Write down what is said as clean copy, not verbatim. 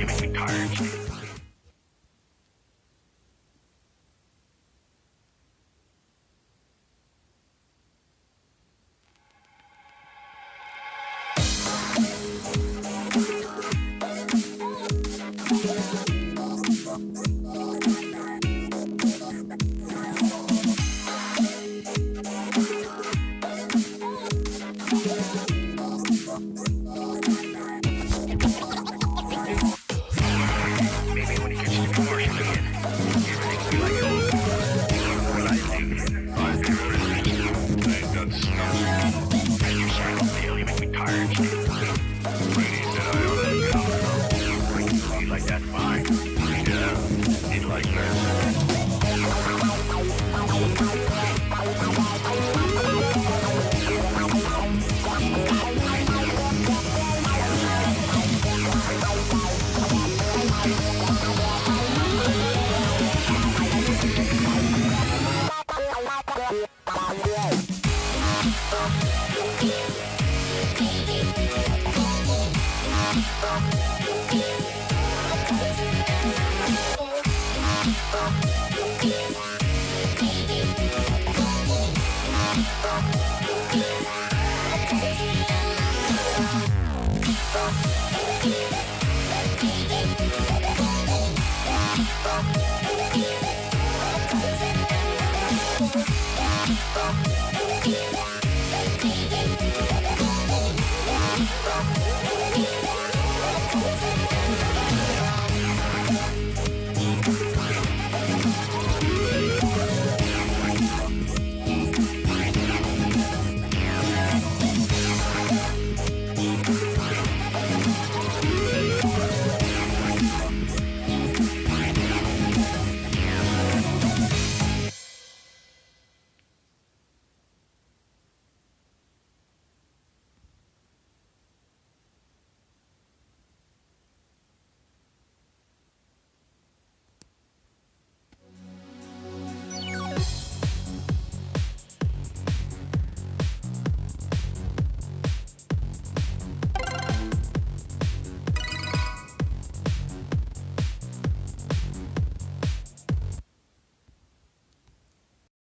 you make me tired. Maybe when he gets to be Martian again, everything will be like it was. But I think I've been I got snow. You make me tired.